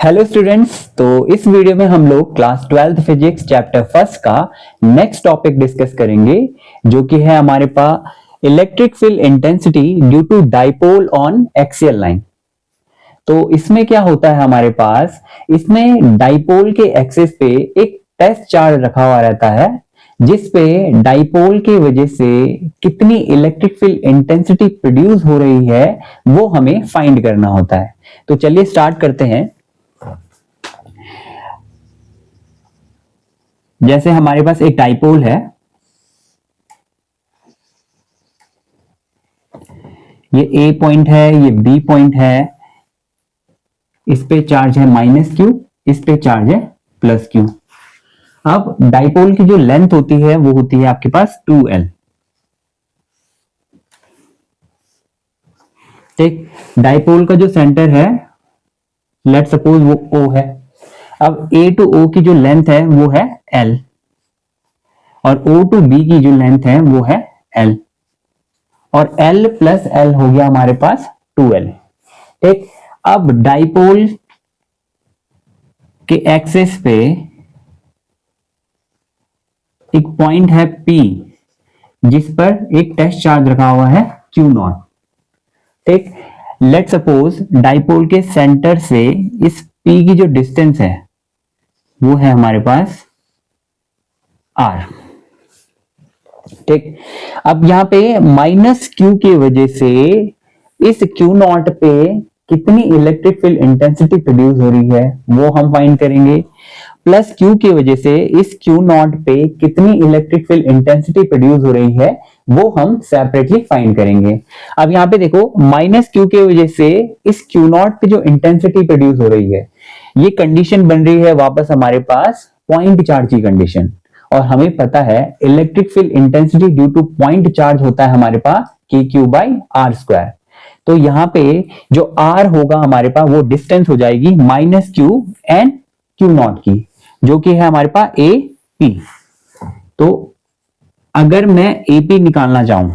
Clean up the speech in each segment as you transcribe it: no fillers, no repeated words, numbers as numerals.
Hello students. तो इस video में हम लोग class 12th physics chapter first का नेक्स्ट टॉपिक डिस्कस करेंगे, जो कि है हमारे पास electric field intensity due to dipole on axial line. तो इसमें क्या होता है हमारे पास, इसमें डाइपोल के एक्सिस पे एक टेस्ट चार्ज रखा हुआ रहता है, जिस पे डाइपोल की वजह से कितनी इलेक्ट्रिक फील्ड इंटेंसिटी प्रोड्यूस हो रही है वो हमें फाइंड करना होता है। तो चलिए स्टार्ट करते हैं। जैसे हमारे पास एक डाइपोल है, ये ए पॉइंट है, ये बी पॉइंट है, इस पे चार्ज है माइनस क्यू, इस पे चार्ज है प्लस क्यू। अब डाइपोल की जो लेंथ होती है वो होती है आपके पास 2l। ठीक, डाइपोल का जो सेंटर है, लेट सपोज वो O है। अब A टू O की जो लेंथ है वो है L, और O टू B की जो लेंथ है वो है L, और L प्लस L हो गया हमारे पास 2L। ठीक, अब डाइपोल के एक्सिस पे एक पॉइंट है P, जिस पर एक टेस्ट चार्ज रखा हुआ है Q0। ठीक, लेट सपोज डाइपोल के सेंटर से इस P की जो डिस्टेंस है वो है हमारे पास R। ठीक, अब यहां पे माइनस Q की वजह से इस Q0 पे कितनी इलेक्ट्रिक फील्ड इंटेंसिटी प्रोड्यूस हो रही है वो हम फाइंड करेंगे। प्लस Q की वजह से इस Q0 पे कितनी इलेक्ट्रिक फील्ड इंटेंसिटी प्रोड्यूस हो रही है वो हम सेपरेटली फाइंड करेंगे। अब यहाँ पे देखो, माइनस Q की वजह से इस Q0 पे जो इंटेंसिटी प्रोड्यूस हो रही है, ये कंडीशन बन रही है वापस हमारे पास पॉइंट चार्ज की कंडीशन। और हमें पता है electric field intensity due to point charge होता है हमारे पास KQ/R²। तो यहाँ पे जो R होगा हमारे पास वो डिस्टेंस हो जाएगी माइनस Q एंड Q0 की, जो कि है हमारे पास AP। तो अगर मैं AP निकालना चाहूं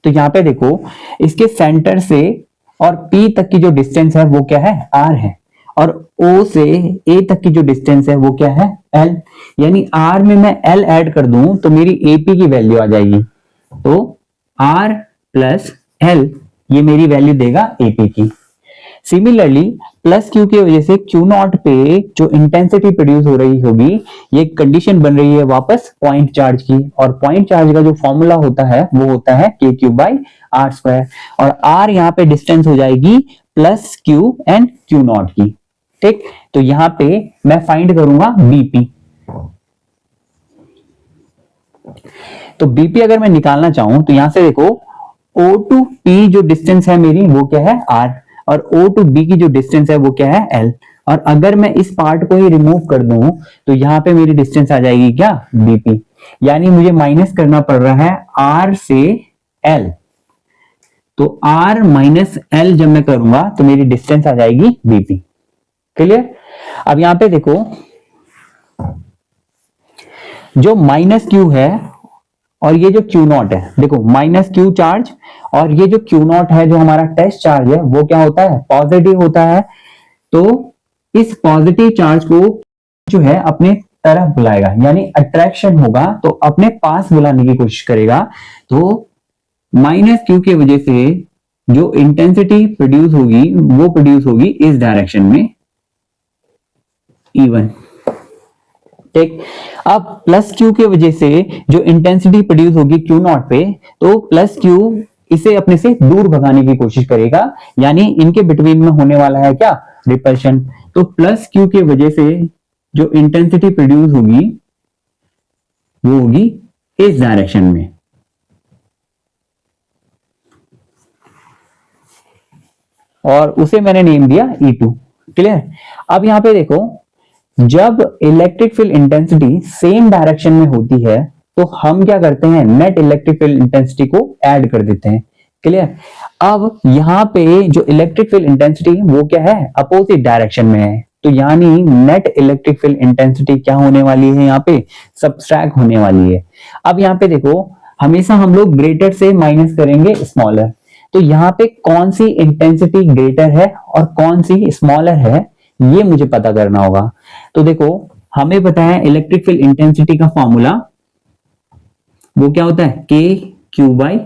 तो यहाँ पे देखो, इसके सेंटर से और P तक की जो डिस्टेंस है वो क्या है, R है, और O से A तक की जो डिस्टेंस है वो क्या है, L। यानी R में मैं L ऐड कर दूं तो मेरी AP की वैल्यू आ जाएगी। तो R प्लस L ये मेरी वैल्यू देगा AP की। सिमिलरली प्लस Q की वजह से Q0 पे जो इंटेंसिटी प्रोड्यूस हो रही होगी, ये कंडीशन बन रही है वापस पॉइंट चार्ज की, और पॉइंट चार्ज का जो फॉर्मूला होता है वो होता है KQ/R², और R यहाँ पे डिस्टेंस हो जाएगी प्लस Q एंड Q0 की। ठीक, तो यहां पे मैं फाइंड करूंगा BP। तो BP अगर मैं निकालना चाहूं तो यहां से देखो, O टू P जो डिस्टेंस है मेरी वो क्या है, R, और O टू B की जो डिस्टेंस है वो क्या है, L। और अगर मैं इस पार्ट को ही रिमूव कर दूं तो यहां पे मेरी डिस्टेंस आ जाएगी क्या, BP। यानी मुझे माइनस करना पड़ रहा है R से L। तो R माइनस L जब मैं करूंगा तो मेरी डिस्टेंस आ जाएगी BP। क्लियर। अब यहां पे देखो, जो माइनस Q है और ये जो Q0 है, देखो माइनस Q चार्ज और ये जो Q0 है जो हमारा टेस्ट चार्ज है वो क्या होता है, पॉजिटिव होता है। तो इस पॉजिटिव चार्ज को जो है अपने तरफ बुलाएगा, यानी अट्रैक्शन होगा तो अपने पास बुलाने की कोशिश करेगा। तो माइनस Q की वजह से जो इंटेंसिटी प्रोड्यूस होगी वो प्रोड्यूस होगी इस डायरेक्शन में, E1। ठीक, अब प्लस Q की वजह से जो इंटेंसिटी प्रोड्यूस होगी Q0 पे, तो प्लस Q इसे अपने से दूर भगाने की कोशिश करेगा, यानी इनके बिटवीन में होने वाला है क्या, रिपल्शन। तो प्लस Q की वजह से जो इंटेंसिटी प्रोड्यूस होगी वो होगी इस डायरेक्शन में। और उसे मैंने नेम दिया E2। क्लियर। अब यहां पे देखो, जब electric field intensity same direction में होती है तो हम क्या करते हैं, नेट इलेक्ट्रिक फील्ड इंटेंसिटी को ऐड कर देते हैं। क्लियर। अब यहाँ पे जो इलेक्ट्रिक फील्ड इंटेंसिटी वो क्या है, अपोजिट डायरेक्शन में है, तो यानी नेट इलेक्ट्रिक फील्ड इंटेंसिटी क्या होने वाली है, यहाँ पे सब्सट्रैक्ट होने वाली है। अब यहाँ पे देखो, हमेशा हम लोग ग्रेटर से माइनस करेंगे स्मॉलर। तो यहाँ पे कौन सी इंटेंसिटी ग्रेटर है और कौन सी स्मॉलर है ये मुझे पता करना होगा। तो देखो हमें पता है इलेक्ट्रिक फील्ड इंटेंसिटी का फॉर्मूला वो क्या होता है, के क्यू बाई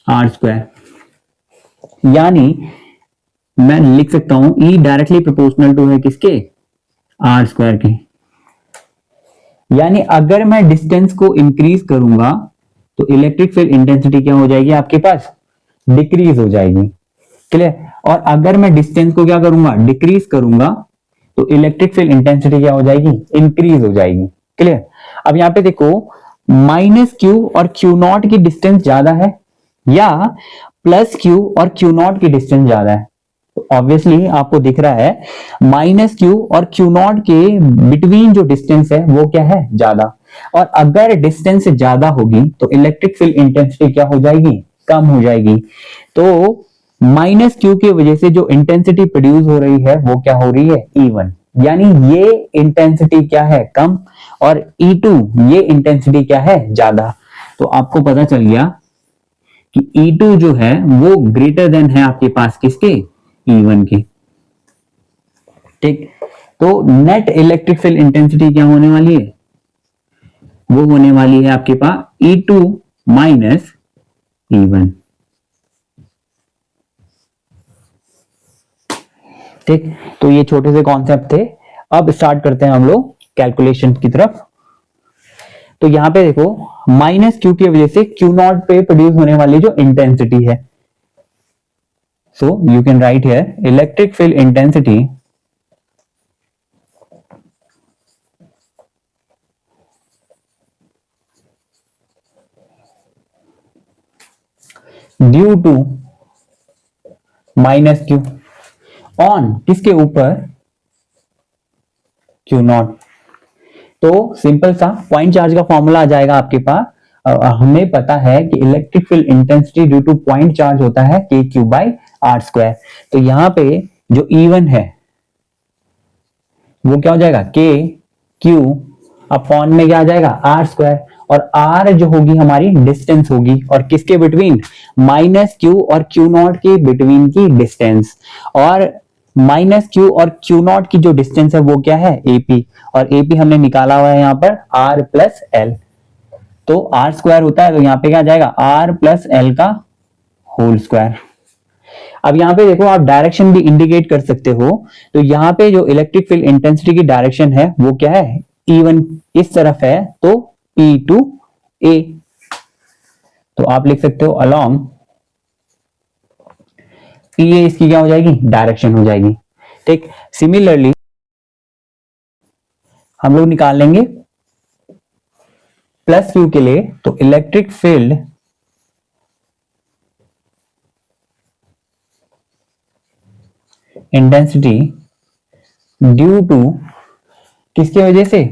आर स्क्वायर। यानी मैं लिख सकता हूं ई डायरेक्टली प्रोपोर्शनल टू है किसके, आर स्क्वायर के। यानी अगर मैं डिस्टेंस को इंक्रीज करूंगा तो इलेक्ट्रिक फील्ड इंटेंसिटी क्या हो जाएगी आपके पास, डिक्रीज हो जाएगी। क्लियर। और अगर मैं डिस्टेंस को क्या करूंगा, डिक्रीज करूंगा, तो इलेक्ट्रिक फील्ड इंटेंसिटी क्या हो जाएगी, इंक्रीज हो जाएगी। क्लियर। अब यहां पे देखो माइनस क्यू और क्यू नॉट की डिस्टेंस ज्यादा है या प्लस क्यू और क्यू नॉट की डिस्टेंस ज्यादा है। तो ऑब्वियसली आपको दिख रहा है माइनस क्यू और क्यू नॉट के बिटवीन जो डिस्टेंस है वो क्या है, ज्यादा। और अगर डिस्टेंस ज्यादा होगी तो इलेक्ट्रिक फील्ड इंटेंसिटी क्या हो जाएगी, कम हो जाएगी। तो माइनस क्यू की वजह से जो इंटेंसिटी प्रोड्यूस हो रही है वो क्या हो रही है, E1। यानी ये इंटेंसिटी क्या है, कम, और E2 ये इंटेंसिटी क्या है, ज्यादा। तो आपको पता चल गया कि E2 जो है वो ग्रेटर देन है आपके पास किसके, E1 के। ठीक। तो नेट इलेक्ट्रिक फील्ड इंटेंसिटी क्या होने वाली है, वो होने वाली है आपके पास E2 माइनस E1। ठीक। तो ये छोटे से कॉन्सेप्ट थे। अब स्टार्ट करते हैं हम लोग कैलकुलेशन की तरफ। तो यहां पे देखो माइनस क्यू की वजह से क्यू नॉट पे प्रोड्यूस होने वाली जो इंटेंसिटी है, so you can write here electric field intensity due to minus Q on किसके ऊपर, क्यू नॉट। तो सिंपल सा पॉइंट चार्ज का फॉर्मूला आ जाएगा आपके पास। हमें पता है कि electric field intensity due to point charge होता है के क्यू बाई आर स्क्वायर। तो यहां पे जो E1 है वो क्या हो जाएगा, के क्यू अपॉन में क्या आ जाएगा, आर स्क्वायर। और आर जो होगी हमारी डिस्टेंस होगी, और किसके बिटवीन, माइनस क्यू और क्यू नॉट के बिटवीन की डिस्टेंस। और माइनस क्यू और क्यू नॉट की जो डिस्टेंस है वो क्या है, एपी। और एपी हमने निकाला हुआ है यहाँ पर आर प्लस एल। तो आर स्क्वायर होता है तो यहाँ पे क्या जाएगा, आर प्लस एल का होल स्क्वायर। अब यहाँ पे देखो आप डायरेक्शन भी इंडिकेट कर सकते हो। तो यहाँ पे जो इलेक्ट्रिक फील्ड इंटेंसिटी की डायरेक्शन है वो क्या है, E1 इस तरफ है, तो P2A। तो आप लिख सकते हो अलोंग PA, इसकी क्या हो जाएगी, डायरेक्शन हो जाएगी। ठीक। सिमिलरली हम लोग निकाल लेंगे प्लस क्यू के लिए। तो electric field intensity due to किसके वजह से,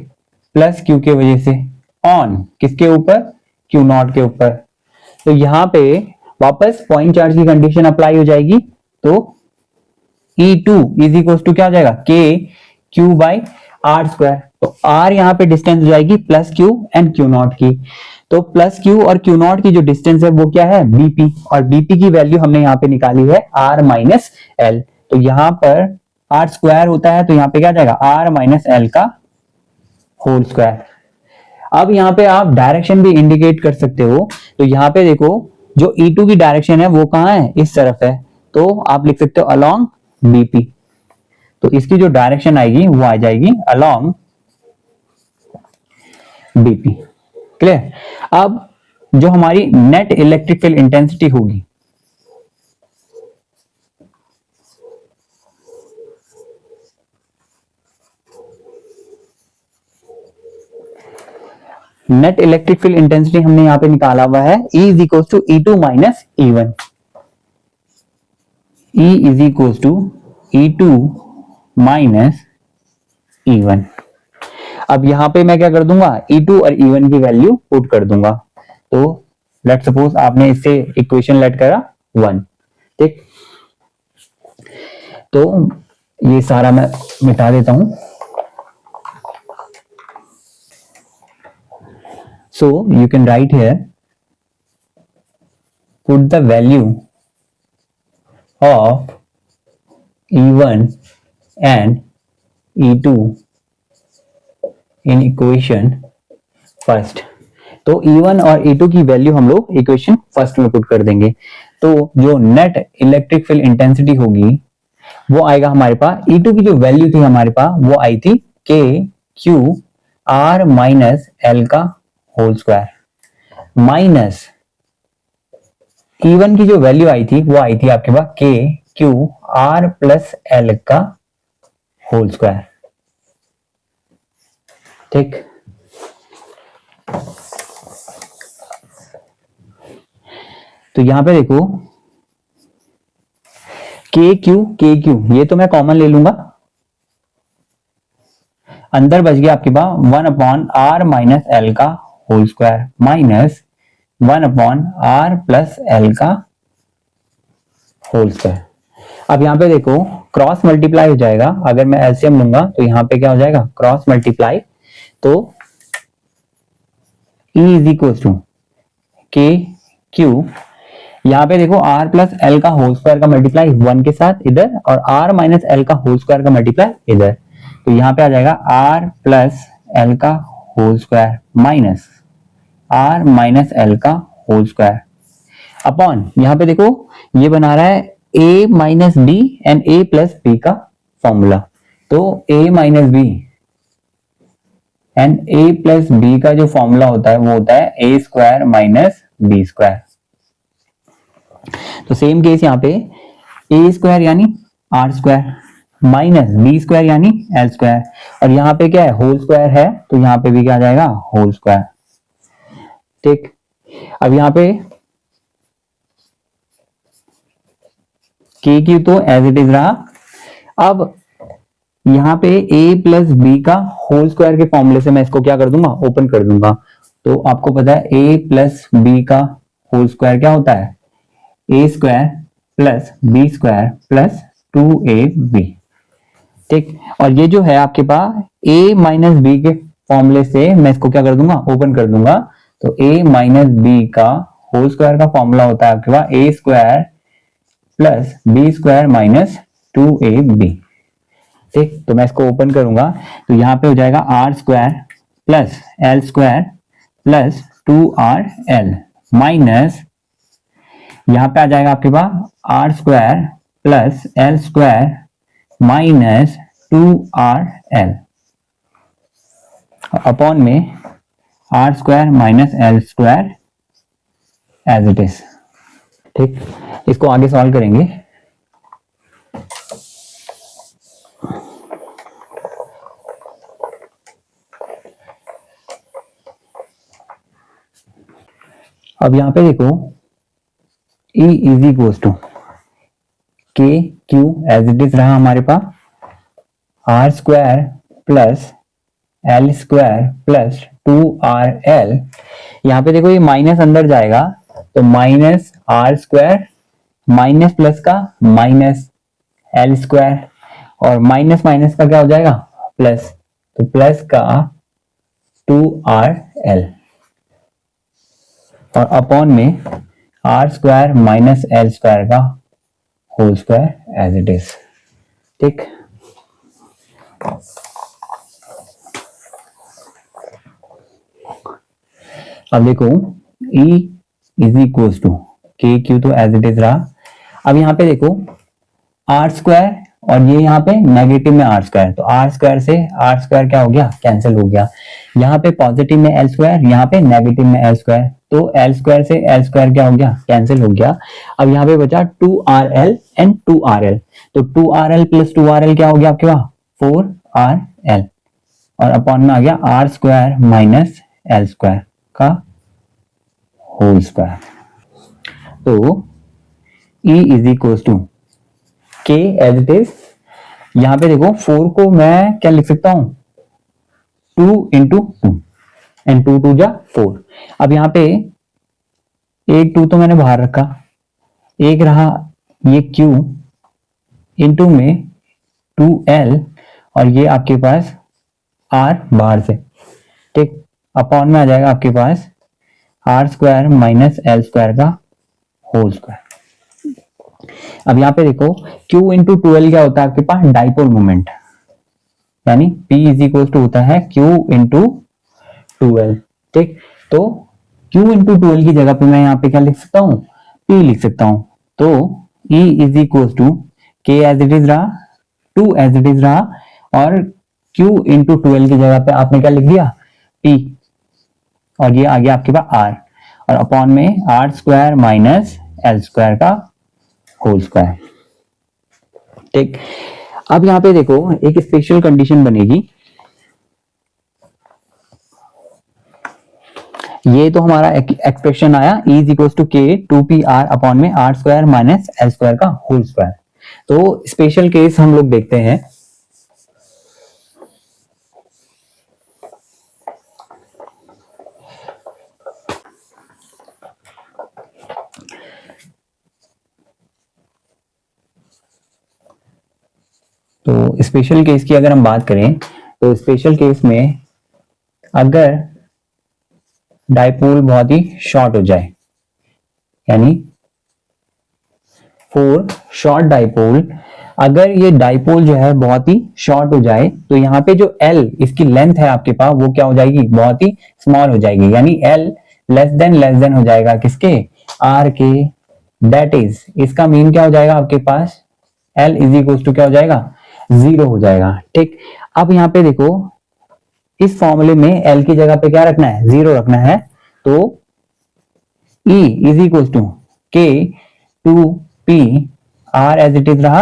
प्लस क्यू के वजह से, ऑन किसके ऊपर, क्यू नॉट के ऊपर। तो यहां पे वापस पॉइंट चार्ज की कंडीशन अप्लाई हो जाएगी। तो E2 इज इक्वल टू क्या हो जाएगा, के क्यू बाई आर स्क्वायर। तो आर यहाँ पे डिस्टेंस हो जाएगी plus Q and Q not की। तो प्लस क्यू और क्यू नॉट की जो डिस्टेंस है वो क्या है, बीपी। और बीपी की वैल्यू हमने यहाँ पे निकाली है आर माइनस एल। तो यहाँ पर आर स्क्वायर होता है तो यहाँ पे क्या जाएगा, आर माइनस एल का होल स्क्वायर। अब यहाँ पे आप डायरेक्शन भी इंडिकेट कर सकते हो। तो यहाँ पे देखो जो E2 की डायरेक्शन है वो कहाँ है, इस तरफ है। तो आप लिख सकते हो अलोंग BP। तो इसकी जो डायरेक्शन आएगी वो आ जाएगी अलोंग BP। क्लियर। अब जो हमारी नेट इलेक्ट्रिक फील्ड इंटेंसिटी होगी, नेट इलेक्ट्रिक फील्ड इंटेंसिटी हमने यहां पे निकाला हुआ है E is equal to E2 माइनस E1। E is equal to E2 माइनस E1। अब यहां पे मैं क्या कर दूंगा, E2 और E1 की वैल्यू पुट कर दूंगा। तो लेट सपोज आपने इससे इक्वेशन लेट करा 1। ठीक। तो ये सारा मैं मिटा देता हूं। So you can write here, put the value of E1 and E2 in equation first. तो E1 और E2 की वैल्यू हम लोग इक्वेशन फर्स्ट में पुट कर देंगे। तो जो नेट इलेक्ट्रिक फील्ड इंटेंसिटी होगी वो आएगा हमारे पास, E2 की जो वैल्यू थी हमारे पास वो आई थी K Q R minus L का होल स्क्वायर, माइनस E1 की जो वैल्यू आई थी वो आई थी आपके पास K Q R plus L का होल स्क्वायर। ठीक, तो यहां पे देखो के क्यू ये तो मैं कॉमन ले लूंगा, अंदर बच गया आपके पास 1/r माइनस एल का whole square minus 1/r plus L का होल स्क्वायर। अब यहाँ पे देखो क्रॉस मल्टीप्लाई हो जाएगा, अगर मैं एलसीएम लूंगा तो यहाँ पे क्या हो जाएगा क्रॉस मल्टीप्लाई, तो E इज इक्वल टू के क्यू, यहाँ पे देखो r प्लस एल का होल स्क्वायर का मल्टीप्लाई 1 के साथ इधर और r माइनस एल का होल स्क्वायर का मल्टीप्लाई इधर, तो यहाँ पे आ जाएगा r प्लस एल का whole square minus r minus L का होल स्क्वायर अपॉन, यहाँ पे देखो ये बना रहा है a minus B and a plus B का फॉर्मूला, तो a minus B and a plus B का जो फॉर्मूला होता है वो होता है a square minus B square. तो सेम केस यहाँ पे a स्क्वायर यानी r square minus B square यानी एल स्क्वायर, और यहाँ पे क्या है होल स्क्वायर है तो यहाँ पे भी क्या आ जाएगा होल स्क्वायर। ठीक, अब यहाँ पे के क्यू तो एज इट इज रहा, अब यहाँ पे a प्लस बी का होल स्क्वायर के फॉर्मूले से मैं इसको क्या कर दूंगा ओपन कर दूंगा, तो आपको पता है a प्लस बी का होल स्क्वायर क्या होता है a square plus B square plus 2ab। ठीक, और ये जो है आपके पास a माइनस बी के फॉर्मूले से मैं इसको क्या कर दूंगा ओपन कर दूंगा, तो a माइनस बी का होल स्क्वायर का फॉर्मूला होता है आपके पास a square plus B square minus 2ab। ठीक, तो मैं इसको ओपन करूंगा तो यहाँ पे हो जाएगा r square plus l square plus 2rl minus यहाँ पे आ जाएगा आपके पास r square plus l square minus 2rl upon में r square minus L square as it is. ठीक, इसको आगे सॉल्व करेंगे। अब यहां पे देखो E इज इक्वल टू के क्यू एज इट इज रहा हमारे पास r square plus l square plus 2rl, यहाँ पे देखो ये माइनस अंदर जाएगा तो minus r square minus plus का माइनस एल स्क्वायर और माइनस माइनस का क्या हो जाएगा प्लस, तो प्लस का 2rl और अपॉन में r square minus L square का whole square as it is. ठीक, अब देखो E इज इक्वल टू के क्यू तो एज इट इज रहा, अब यहाँ पे देखो आर स्क्वायर और ये यहाँ पे नेगेटिव में आर स्क्वायर, तो आर स्क्वायर से आर स्क्वायर क्या हो गया कैंसिल हो गया, यहाँ पे पॉजिटिव में एल स्क्वायर यहाँ पे नेगेटिव में एल स्क्वायर, तो एल स्क्वायर से एल स्क्वायर क्या हो गया कैंसिल हो गया। अब यहाँ पे बचा 2rl एंड 2rl, तो 2rl प्लस 2rl क्या हो गया आपके पास 4rl और अपॉन में आ गया R square minus L square का होल स्क्वायर। तो E is equal to K as it is, यहां पे देखो 4 को मैं क्या लिख सकता हूं 2 इंटू 2 एंड 2 2 जा 4। अब यहाँ पे एक 2 तो मैंने बाहर रखा, एक रहा ये Q इंटू में 2l और ये आपके पास R बाहर से। ठीक, अपॉन में आ जाएगा आपके पास r square minus L square का होल स्क्वायर। अब यहाँ पे देखो Q इंटू 2l क्या होता है आपके पास डाइपोल मोमेंट, यानी P इज इक्वल टू होता है Q इंटू 12। ठीक, तो Q इंटू 12 की जगह पे मैं यहाँ पे क्या लिख सकता हूँ, P लिख सकता हूँ। तो E is equal to K as it is रहा, 2 एज इट इज रहा, और Q इंटू 12 की जगह पे आपने क्या लिख दिया, P, और ये आ गया आपके पास R, और अपॉन में R square minus L square का होल स्क्वायर। ठीक, अब यहाँ पे देखो एक स्पेशल कंडीशन बनेगी। ये तो हमारा एक्सप्रेशन आया E is equal to K 2PR upon में R square minus L square का होल स्क्वायर। तो स्पेशल केस हम लोग देखते हैं। तो स्पेशल केस की अगर हम बात करें तो स्पेशल केस में अगर डाइपोल बहुत ही शॉर्ट हो जाए, यानी फॉर शॉर्ट डाइपोल, अगर ये डाइपोल जो है बहुत ही शॉर्ट हो जाए तो यहाँ पे जो L इसकी लेंथ है आपके पास वो क्या हो जाएगी, बहुत ही स्मॉल हो जाएगी, यानी L लेस देन हो जाएगा किसके, R के। दैट इज, इसका मीन क्या हो जाएगा आपके पास, L इज इक्वल टू क्या हो जाएगा, 0 हो जाएगा। ठीक, अब यहाँ पे देखो इस फॉर्मूले में L की जगह पे क्या रखना है, 0 रखना है। तो E is equal to K 2P R as it is रहा,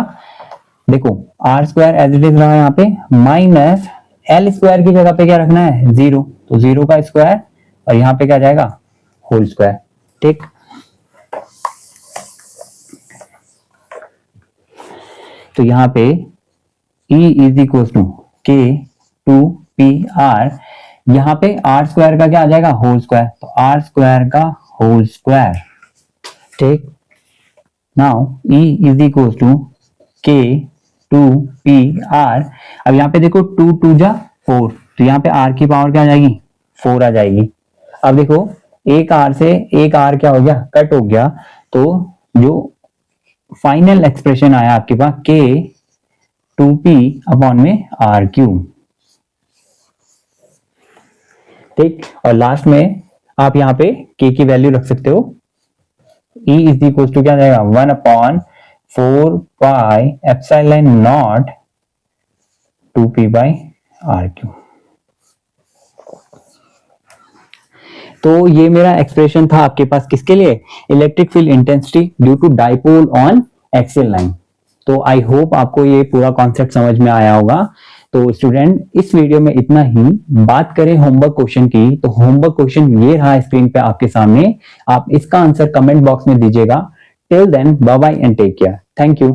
देखो R square as it is रहा यहाँ पे, माइनस L स्क्वायर की जगह पे क्या रखना है, 0, तो 0 का स्क्वायर, और यहाँ पे क्या जाएगा, होल स्क्वायर। ठीक, तो यहाँ पे E is equal to K 2PR, यहाँ पे R स्क्वायर का क्या आ जाएगा, होल स्क्वायर, तो R स्क्वायर का होल स्क्वायर। ठीक, now E is equal to K 2PR। अब यहाँ पे देखो 2 2 जा 4, तो यहाँ पे R की पावर क्या आ जाएगी, 4 आ जाएगी। अब देखो एक R से एक R क्या हो गया, कट हो गया, तो जो फाइनल एक्सप्रेशन आया आपके पास K 2P अपॉन में RQ। ठीक, और लास्ट में आप यहाँ पे K की वैल्यू रख सकते हो। E इज इक्वल टू क्या जाएगा, 1 upon 4 pi epsilon not 2P by RQ। तो ये मेरा एक्सप्रेशन था आपके पास किसके लिए, electric field intensity due to dipole on axial line. तो आई होप आपको ये पूरा कॉन्सेप्ट समझ में आया होगा। तो स्टूडेंट इस वीडियो में इतना ही। बात करें होमवर्क क्वेश्चन की, तो होमवर्क क्वेश्चन ये रहा स्क्रीन पे आपके सामने, आप इसका आंसर कमेंट बॉक्स में दीजिएगा। Till then bye bye and take care, thank you.